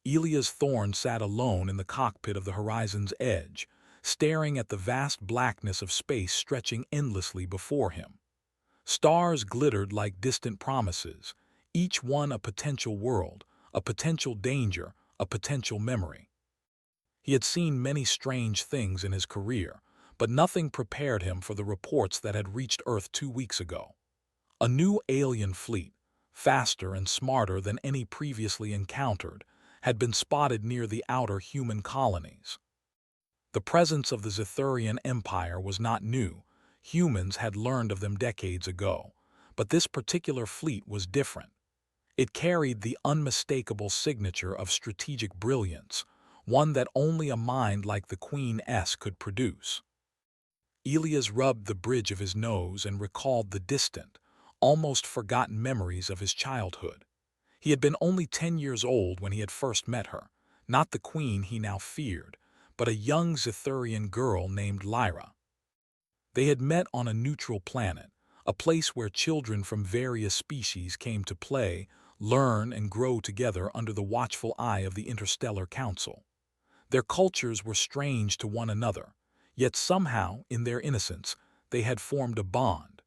Elias Thorne sat alone in the cockpit of the Horizon's Edge, staring at the vast blackness of space stretching endlessly before him. Stars glittered like distant promises, each one a potential world, a potential danger, a potential memory. He had seen many strange things in his career, but nothing prepared him for the reports that had reached Earth 2 weeks ago. A new alien fleet, faster and smarter than any previously encountered, had been spotted near the outer human colonies. The presence of the Zithurian Empire was not new. Humans had learned of them decades ago, but this particular fleet was different. It carried the unmistakable signature of strategic brilliance, one that only a mind like the Queen-S could produce. Elias rubbed the bridge of his nose and recalled the distant, almost forgotten memories of his childhood. He had been only 10 years old when he had first met her, not the queen he now feared, but a young Zithurian girl named Lyra. They had met on a neutral planet, a place where children from various species came to play, learn, and grow together under the watchful eye of the Interstellar Council. Their cultures were strange to one another, yet somehow, in their innocence, they had formed a bond.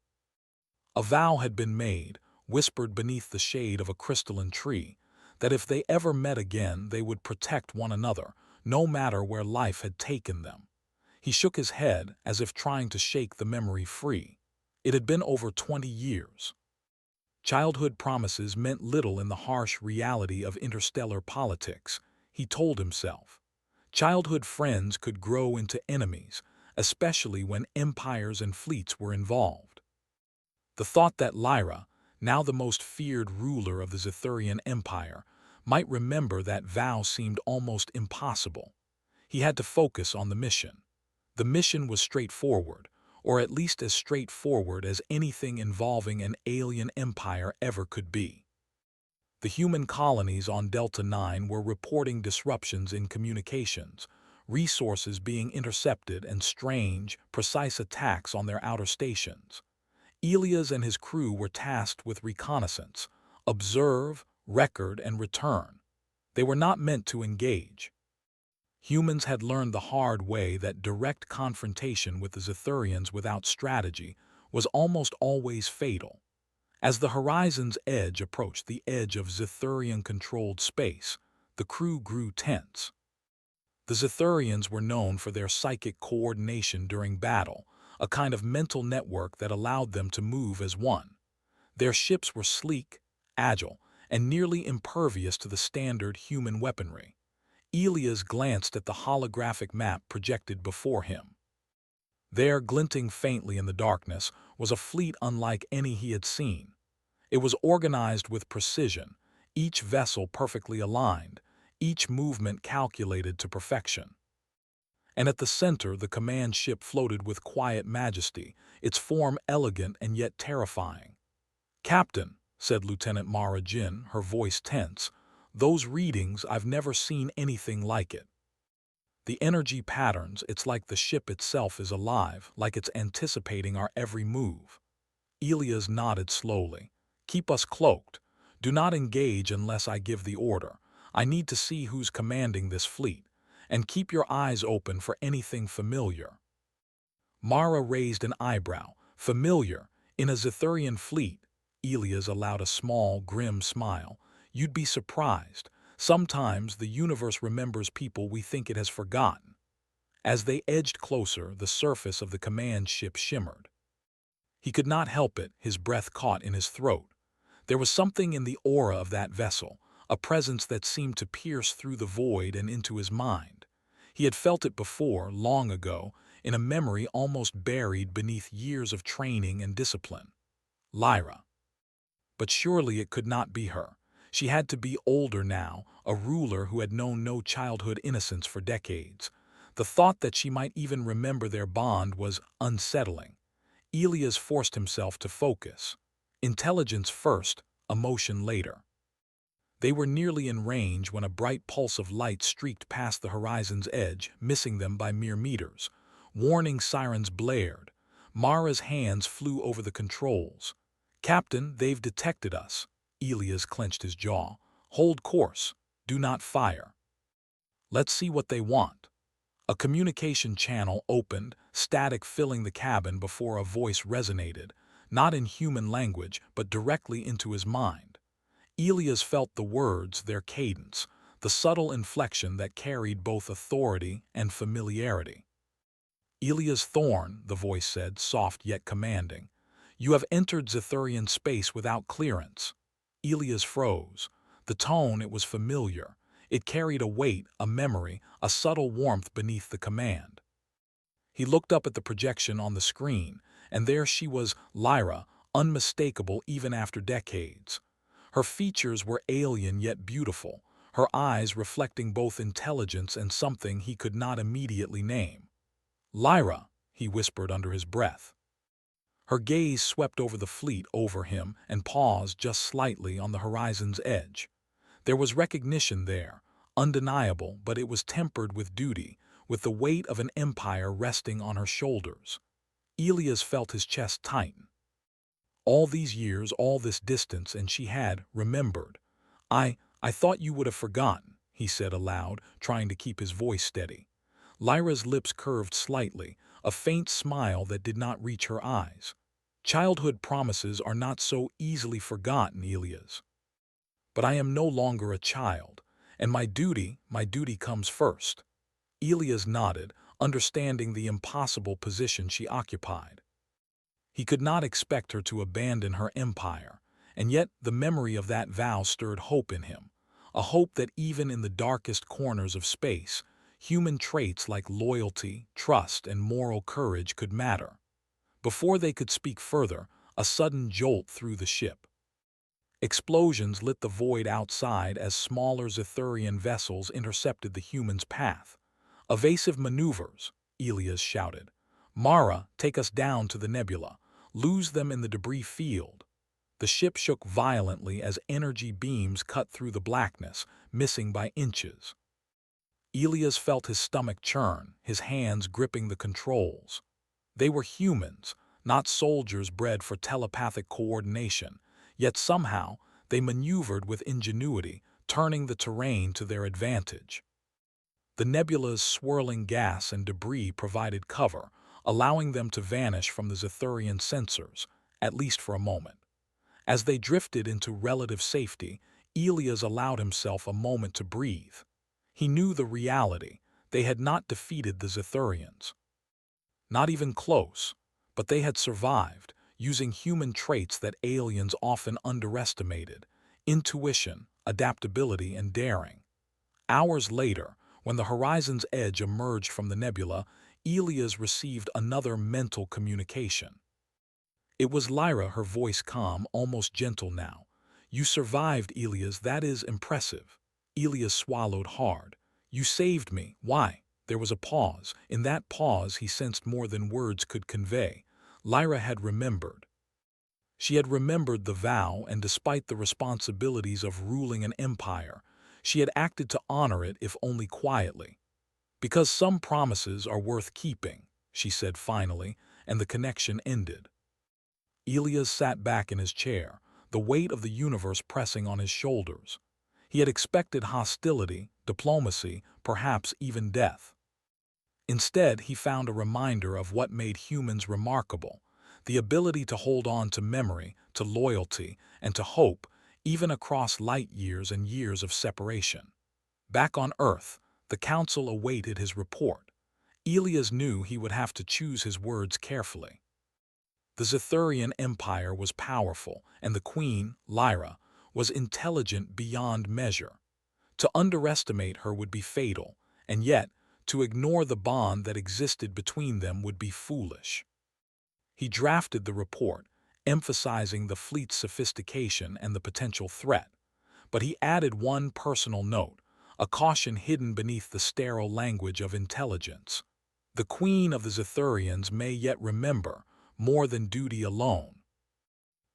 A vow had been made, whispered beneath the shade of a crystalline tree, that if they ever met again they would protect one another, no matter where life had taken them. He shook his head as if trying to shake the memory free. It had been over 20 years. Childhood promises meant little in the harsh reality of interstellar politics, he told himself. Childhood friends could grow into enemies, especially when empires and fleets were involved. The thought that Lyra, now the most feared ruler of the Zithurian Empire, might remember that vow seemed almost impossible. He had to focus on the mission. The mission was straightforward, or at least as straightforward as anything involving an alien empire ever could be. The human colonies on Delta 9 were reporting disruptions in communications, resources being intercepted, and strange, precise attacks on their outer stations. Elias and his crew were tasked with reconnaissance, observe, record, and return. They were not meant to engage. Humans had learned the hard way that direct confrontation with the Zithurians without strategy was almost always fatal. As the Horizon's Edge approached the edge of Zithurian-controlled space, the crew grew tense. The Zithurians were known for their psychic coordination during battle, a kind of mental network that allowed them to move as one. Their ships were sleek, agile, and nearly impervious to the standard human weaponry. Elias glanced at the holographic map projected before him. There, glinting faintly in the darkness, was a fleet unlike any he had seen. It was organized with precision, each vessel perfectly aligned, each movement calculated to perfection. And at the center, the command ship floated with quiet majesty, its form elegant and yet terrifying. "Captain," said Lieutenant Mara Jin, her voice tense, "those readings, I've never seen anything like it. The energy patterns, it's like the ship itself is alive, like it's anticipating our every move." Elias nodded slowly. "Keep us cloaked. Do not engage unless I give the order. I need to see who's commanding this fleet. And keep your eyes open for anything familiar." Mara raised an eyebrow. "Familiar? In a Zithurian fleet?" Elias allowed a small, grim smile. "You'd be surprised. Sometimes the universe remembers people we think it has forgotten." As they edged closer, the surface of the command ship shimmered. He could not help it, his breath caught in his throat. There was something in the aura of that vessel, a presence that seemed to pierce through the void and into his mind. He had felt it before, long ago, in a memory almost buried beneath years of training and discipline. Lyra. But surely it could not be her. She had to be older now, a ruler who had known no childhood innocence for decades. The thought that she might even remember their bond was unsettling. Elias forced himself to focus. Intelligence first, emotion later. They were nearly in range when a bright pulse of light streaked past the horizon's edge, missing them by mere meters. Warning sirens blared. Mara's hands flew over the controls. "Captain, they've detected us." Elias clenched his jaw. "Hold course. "Do not fire. Let's see what they want." A communication channel opened, static filling the cabin before a voice resonated, not in human language, but directly into his mind. Elias felt the words, their cadence, the subtle inflection that carried both authority and familiarity. "Elias Thorne," the voice said, soft yet commanding, "you have entered Zethurian space without clearance." Elias froze. The tone, it was familiar. It carried a weight, a memory, a subtle warmth beneath the command. He looked up at the projection on the screen, and there she was, Lyra, unmistakable even after decades. Her features were alien yet beautiful, her eyes reflecting both intelligence and something he could not immediately name. "Lyra," he whispered under his breath. Her gaze swept over the fleet over him and paused just slightly on the horizon's edge. There was recognition there, undeniable, but it was tempered with duty, with the weight of an empire resting on her shoulders. Elias felt his chest tighten. All these years, all this distance, and she had remembered. I thought you would have forgotten," he said aloud, trying to keep his voice steady. Lyra's lips curved slightly, a faint smile that did not reach her eyes. "Childhood promises are not so easily forgotten, Elias. But I am no longer a child, and my duty comes first." Elias nodded, understanding the impossible position she occupied. He could not expect her to abandon her empire, and yet the memory of that vow stirred hope in him, a hope that even in the darkest corners of space, human traits like loyalty, trust, and moral courage could matter. Before they could speak further, a sudden jolt threw the ship. Explosions lit the void outside as smaller Zethurian vessels intercepted the humans' path. "Evasive maneuvers," Elias shouted. "Mara, take us down to the nebula. Lose them in the debris field." The ship shook violently as energy beams cut through the blackness, missing by inches. Elias felt his stomach churn, his hands gripping the controls. They were humans, not soldiers bred for telepathic coordination, yet somehow they maneuvered with ingenuity, turning the terrain to their advantage. The nebula's swirling gas and debris provided cover, allowing them to vanish from the Zethurian sensors, at least for a moment. As they drifted into relative safety, Elias allowed himself a moment to breathe. He knew the reality. They had not defeated the Zethurians. Not even close, but they had survived, using human traits that aliens often underestimated: intuition, adaptability, and daring. Hours later, when the horizon's edge emerged from the nebula, Elias received another mental communication. It was Lyra, her voice calm, almost gentle now. "You survived, Elias, that is impressive." Elias swallowed hard. "You saved me. Why?" There was a pause. In that pause he sensed more than words could convey. Lyra had remembered. She had remembered the vow, and despite the responsibilities of ruling an empire, she had acted to honor it, if only quietly. "Because some promises are worth keeping," she said finally, and the connection ended. Elias sat back in his chair, the weight of the universe pressing on his shoulders. He had expected hostility, diplomacy, perhaps even death. Instead, he found a reminder of what made humans remarkable: the ability to hold on to memory, to loyalty, and to hope, even across light years and years of separation. Back on Earth, the Council awaited his report. Elias knew he would have to choose his words carefully. The Zethurian Empire was powerful, and the Queen, Lyra, was intelligent beyond measure. To underestimate her would be fatal, and yet, to ignore the bond that existed between them would be foolish. He drafted the report, emphasizing the fleet's sophistication and the potential threat, but he added one personal note, a caution hidden beneath the sterile language of intelligence. "The Queen of the Zethurians may yet remember, more than duty alone."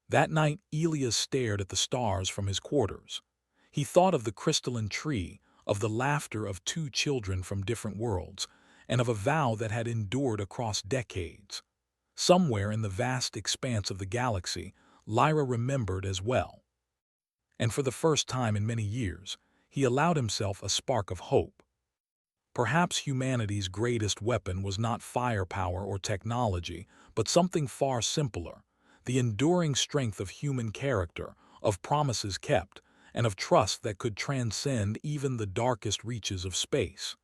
That night, Elias stared at the stars from his quarters. He thought of the crystalline tree, of the laughter of two children from different worlds, and of a vow that had endured across decades. Somewhere in the vast expanse of the galaxy, Lyra remembered as well. And for the first time in many years, he allowed himself a spark of hope. Perhaps humanity's greatest weapon was not firepower or technology, but something far simpler: the enduring strength of human character, of promises kept, and of trust that could transcend even the darkest reaches of space.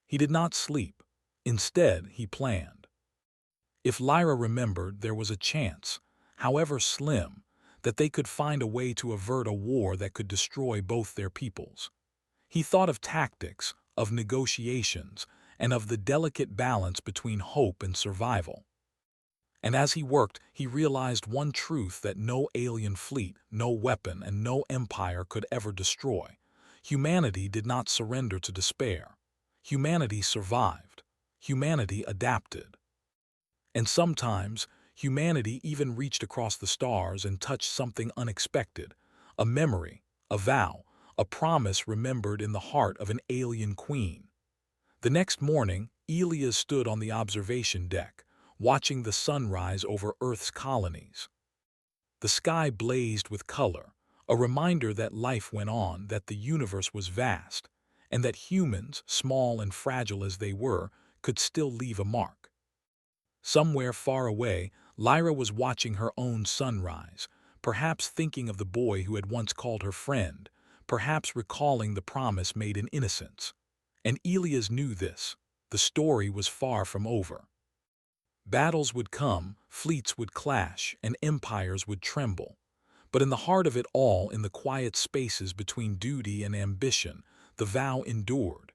He did not sleep. Instead, he planned. If Lyra remembered, there was a chance, however slim, that they could find a way to avert a war that could destroy both their peoples. He thought of tactics, of negotiations, and of the delicate balance between hope and survival. And as he worked, he realized one truth that no alien fleet, no weapon, and no empire could ever destroy. Humanity did not surrender to despair. Humanity survived. Humanity adapted. And sometimes, humanity even reached across the stars and touched something unexpected: a memory, a vow, a promise remembered in the heart of an alien queen. The next morning, Elias stood on the observation deck, watching the sunrise over Earth's colonies. The sky blazed with color, a reminder that life went on, that the universe was vast, and that humans, small and fragile as they were, could still leave a mark. Somewhere far away, Lyra was watching her own sunrise, perhaps thinking of the boy who had once called her friend, perhaps recalling the promise made in innocence. And Elias knew this: the story was far from over. Battles would come, fleets would clash, and empires would tremble. But in the heart of it all, in the quiet spaces between duty and ambition, the vow endured.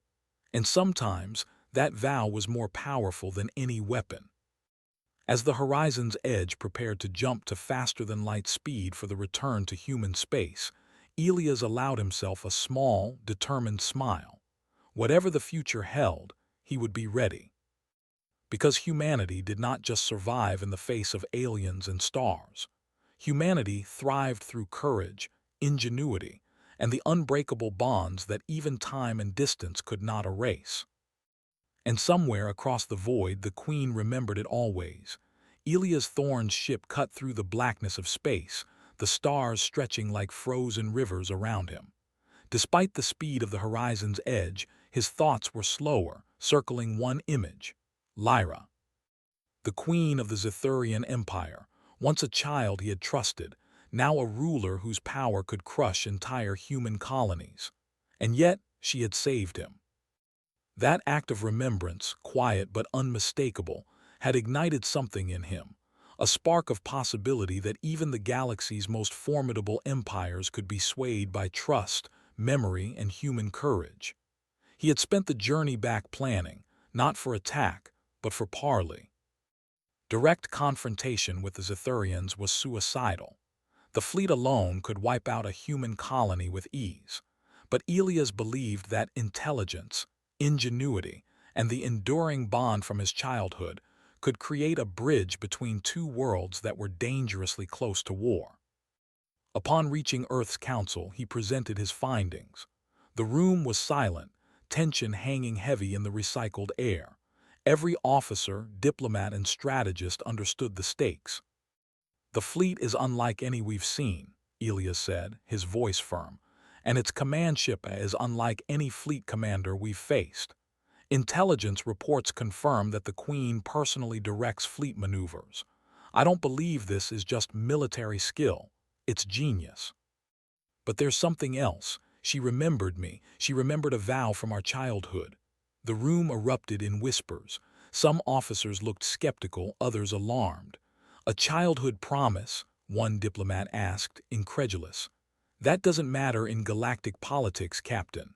And sometimes, that vow was more powerful than any weapon. As the horizon's edge prepared to jump to faster-than-light speed for the return to human space, Elias allowed himself a small, determined smile. Whatever the future held, he would be ready. Because humanity did not just survive in the face of aliens and stars. Humanity thrived through courage, ingenuity, and the unbreakable bonds that even time and distance could not erase. And somewhere across the void, the Queen remembered it always. Elias Thorne's ship cut through the blackness of space, the stars stretching like frozen rivers around him. Despite the speed of the horizon's edge, his thoughts were slower, circling one image: Lyra. The queen of the Zethurian Empire, once a child he had trusted, now a ruler whose power could crush entire human colonies. And yet, she had saved him. That act of remembrance, quiet but unmistakable, had ignited something in him, a spark of possibility that even the galaxy's most formidable empires could be swayed by trust, memory, and human courage. He had spent the journey back planning, not for attack, but for parley. Direct confrontation with the Zethurians was suicidal. The fleet alone could wipe out a human colony with ease. But Elias believed that intelligence, ingenuity, and the enduring bond from his childhood could create a bridge between two worlds that were dangerously close to war. Upon reaching Earth's council, he presented his findings. The room was silent, tension hanging heavy in the recycled air. Every officer, diplomat, and strategist understood the stakes. "The fleet is unlike any we've seen," Elias said, his voice firm, "and its command ship is unlike any fleet commander we've faced. Intelligence reports confirm that the Queen personally directs fleet maneuvers. I don't believe this is just military skill, it's genius. But there's something else. She remembered me. She remembered a vow from our childhood." The room erupted in whispers. Some officers looked skeptical, others alarmed. "A childhood promise?" one diplomat asked, incredulous. "That doesn't matter in galactic politics, Captain.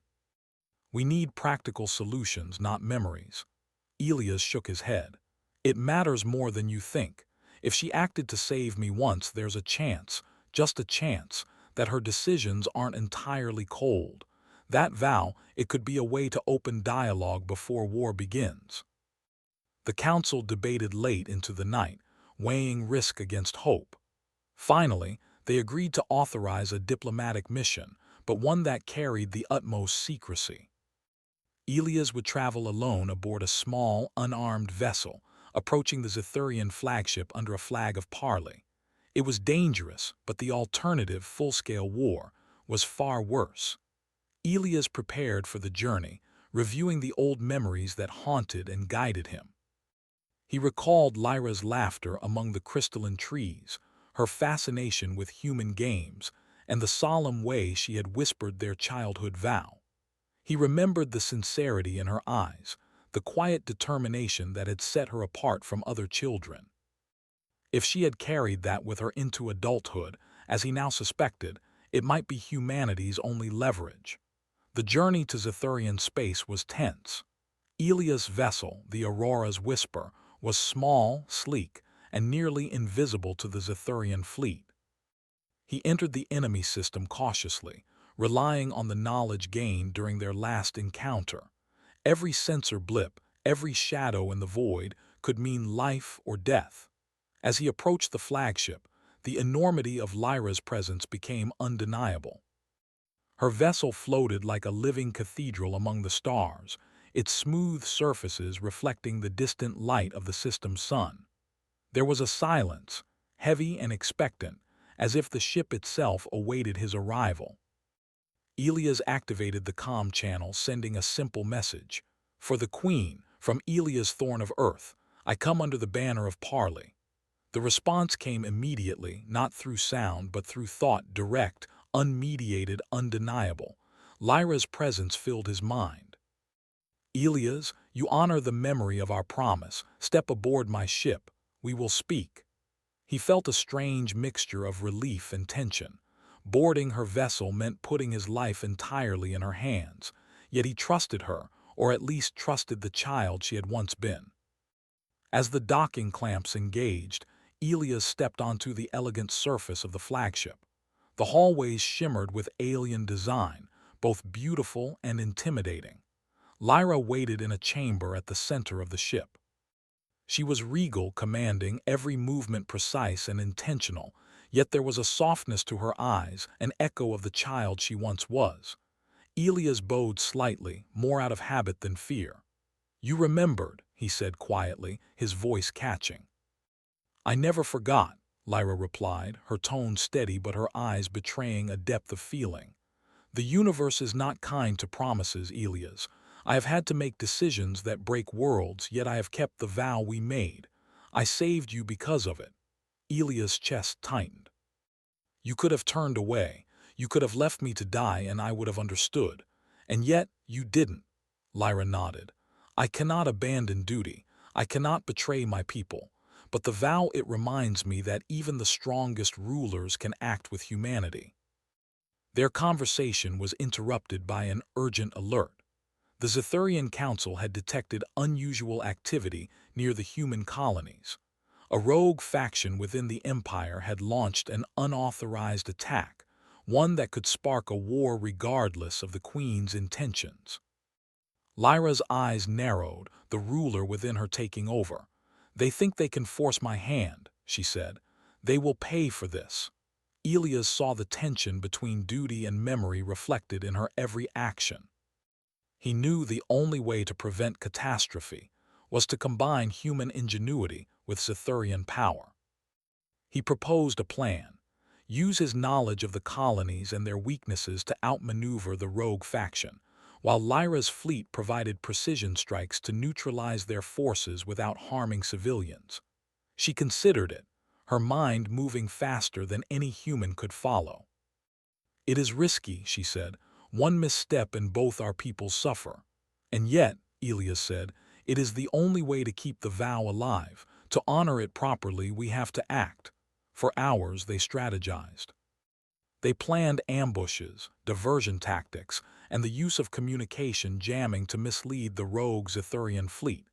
We need practical solutions, not memories." Elias shook his head. "It matters more than you think. If she acted to save me once, there's a chance, just a chance, that her decisions aren't entirely cold. That vow, it could be a way to open dialogue before war begins." The council debated late into the night, weighing risk against hope. Finally, they agreed to authorize a diplomatic mission, but one that carried the utmost secrecy. Elias would travel alone aboard a small, unarmed vessel, approaching the Zethurian flagship under a flag of parley. It was dangerous, but the alternative, full-scale war, was far worse. Elias prepared for the journey, reviewing the old memories that haunted and guided him. He recalled Lyra's laughter among the crystalline trees, her fascination with human games, and the solemn way she had whispered their childhood vow. He remembered the sincerity in her eyes, the quiet determination that had set her apart from other children. If she had carried that with her into adulthood, as he now suspected, it might be humanity's only leverage. The journey to Zethurian space was tense. Elia's vessel, the Aurora's Whisper, was small, sleek, and nearly invisible to the Zethurian fleet. He entered the enemy system cautiously, relying on the knowledge gained during their last encounter. Every sensor blip, every shadow in the void could mean life or death. As he approached the flagship, the enormity of Lyra's presence became undeniable. Her vessel floated like a living cathedral among the stars, its smooth surfaces reflecting the distant light of the system's sun. There was a silence, heavy and expectant, as if the ship itself awaited his arrival. Elias activated the comm channel, sending a simple message. "For the Queen, from Elias Thorn of Earth, I come under the banner of parley." The response came immediately, not through sound but through thought, direct, unmediated, undeniable. Lyra's presence filled his mind. "Elias, you honor the memory of our promise. Step aboard my ship. We will speak." He felt a strange mixture of relief and tension. Boarding her vessel meant putting his life entirely in her hands, yet he trusted her, or at least trusted the child she had once been. As the docking clamps engaged, Elias stepped onto the elegant surface of the flagship. The hallways shimmered with alien design, both beautiful and intimidating. Lyra waited in a chamber at the center of the ship. She was regal, commanding, every movement precise and intentional, yet there was a softness to her eyes, an echo of the child she once was. Elias bowed slightly, more out of habit than fear. "You remembered," he said quietly, his voice catching. "I never forgot," Lyra replied, her tone steady but her eyes betraying a depth of feeling. "The universe is not kind to promises, Elias. I have had to make decisions that break worlds, yet I have kept the vow we made. I saved you because of it." Elias' chest tightened. "You could have turned away. You could have left me to die and I would have understood. And yet you didn't." Lyra nodded. "I cannot abandon duty. I cannot betray my people. But the vow, it reminds me that even the strongest rulers can act with humanity." Their conversation was interrupted by an urgent alert. The Zethurian Council had detected unusual activity near the human colonies. A rogue faction within the Empire had launched an unauthorized attack, one that could spark a war regardless of the Queen's intentions. Lyra's eyes narrowed, the ruler within her taking over. "They think they can force my hand," she said. "They will pay for this." Elias saw the tension between duty and memory reflected in her every action. He knew the only way to prevent catastrophe was to combine human ingenuity with Zethurian power. He proposed a plan: use his knowledge of the colonies and their weaknesses to outmaneuver the rogue faction, while Lyra's fleet provided precision strikes to neutralize their forces without harming civilians. She considered it, her mind moving faster than any human could follow. "It is risky," she said. "One misstep and both our people suffer." "And yet," Elias said, "it is the only way to keep the vow alive. To honor it properly, we have to act." For hours they strategized. They planned ambushes, diversion tactics, and the use of communication jamming to mislead the rogue Zethurian fleet.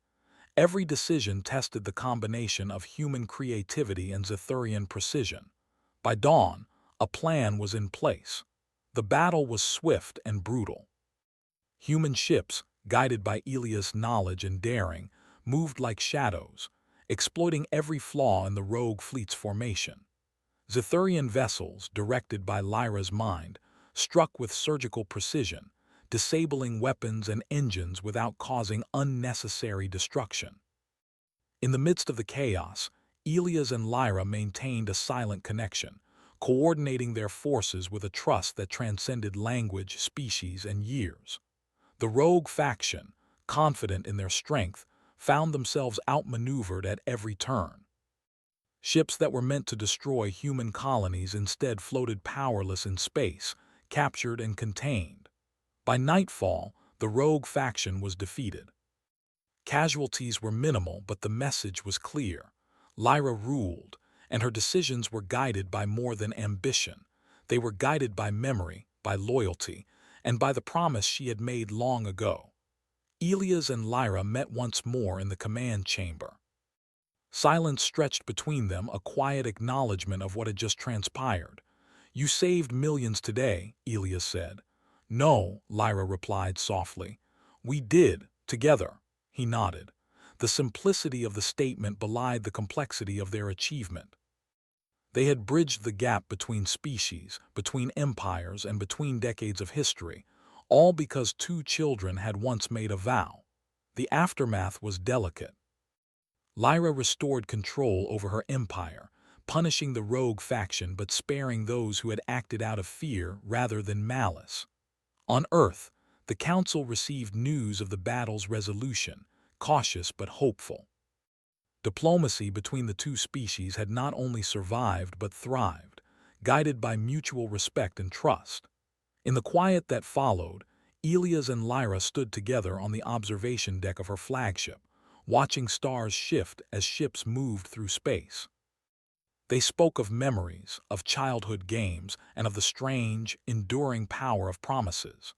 Every decision tested the combination of human creativity and Zethurian precision. By dawn, a plan was in place. The battle was swift and brutal. Human ships, guided by Elias' knowledge and daring, moved like shadows, exploiting every flaw in the rogue fleet's formation. Zethurian vessels, directed by Lyra's mind, struck with surgical precision, disabling weapons and engines without causing unnecessary destruction. In the midst of the chaos, Elias and Lyra maintained a silent connection, coordinating their forces with a trust that transcended language, species, and years. The rogue faction, confident in their strength, found themselves outmaneuvered at every turn. Ships that were meant to destroy human colonies instead floated powerless in space, captured and contained. By nightfall, the rogue faction was defeated. Casualties were minimal, but the message was clear. Lyra ruled, and her decisions were guided by more than ambition. They were guided by memory, by loyalty, and by the promise she had made long ago. Elias and Lyra met once more in the command chamber. Silence stretched between them, a quiet acknowledgement of what had just transpired. "You saved millions today," Elias said. "No," Lyra replied softly. "We did, together." He nodded. The simplicity of the statement belied the complexity of their achievement. They had bridged the gap between species, between empires, and between decades of history, all because two children had once made a vow. The aftermath was delicate. Lyra restored control over her empire, punishing the rogue faction but sparing those who had acted out of fear rather than malice. On Earth, the Council received news of the battle's resolution, cautious but hopeful. Diplomacy between the two species had not only survived but thrived, guided by mutual respect and trust. In the quiet that followed, Elias and Lyra stood together on the observation deck of her flagship, watching stars shift as ships moved through space. They spoke of memories, of childhood games, and of the strange, enduring power of promises.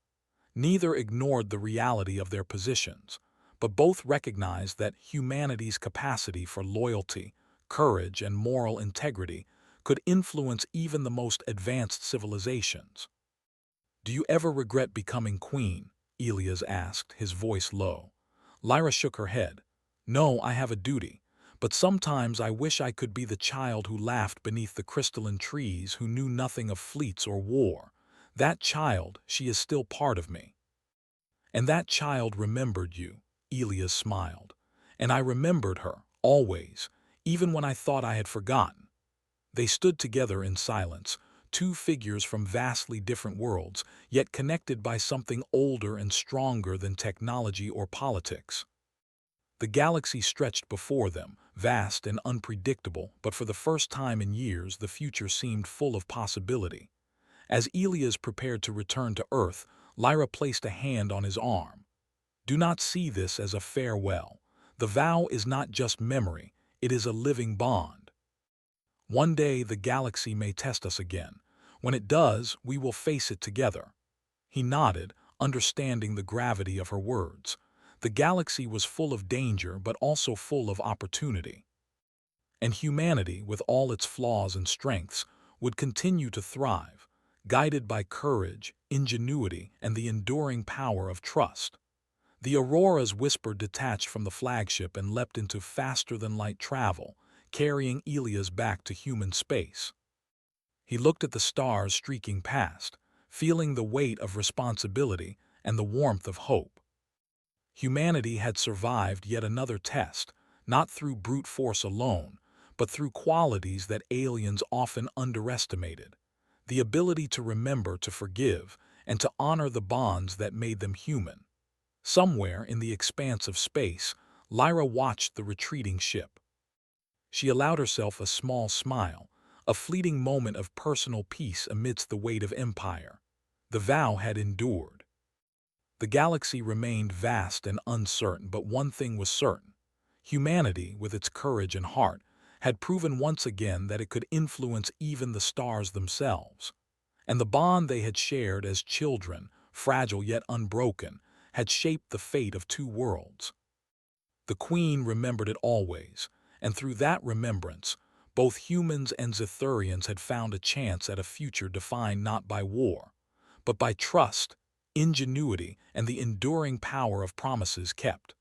Neither ignored the reality of their positions, but both recognized that humanity's capacity for loyalty, courage, and moral integrity could influence even the most advanced civilizations. "Do you ever regret becoming queen?" Elias asked, his voice low. Lyra shook her head. "No, I have a duty, but sometimes I wish I could be the child who laughed beneath the crystalline trees, who knew nothing of fleets or war. That child, she is still part of me." "And that child remembered you," Elias smiled. "And I remembered her, always, even when I thought I had forgotten." They stood together in silence, two figures from vastly different worlds, yet connected by something older and stronger than technology or politics. The galaxy stretched before them, vast and unpredictable, but for the first time in years the future seemed full of possibility. As Elias prepared to return to Earth, Lyra placed a hand on his arm. "Do not see this as a farewell. The vow is not just memory, it is a living bond. One day the galaxy may test us again. When it does, we will face it together." He nodded, understanding the gravity of her words. The galaxy was full of danger but also full of opportunity. And humanity, with all its flaws and strengths, would continue to thrive, guided by courage, ingenuity, and the enduring power of trust. The Aurora's whisper detached from the flagship and leapt into faster-than-light travel, carrying Elias back to human space. He looked at the stars streaking past, feeling the weight of responsibility and the warmth of hope. Humanity had survived yet another test, not through brute force alone, but through qualities that aliens often underestimated: the ability to remember, to forgive, and to honor the bonds that made them human. Somewhere in the expanse of space, Lyra watched the retreating ship. She allowed herself a small smile, a fleeting moment of personal peace amidst the weight of empire. The vow had endured. The galaxy remained vast and uncertain, but one thing was certain. Humanity, with its courage and heart, had proven once again that it could influence even the stars themselves. And the bond they had shared as children, fragile yet unbroken, had shaped the fate of two worlds. The Queen remembered it always, and through that remembrance, both humans and Zethurians had found a chance at a future defined not by war, but by trust, ingenuity, and the enduring power of promises kept.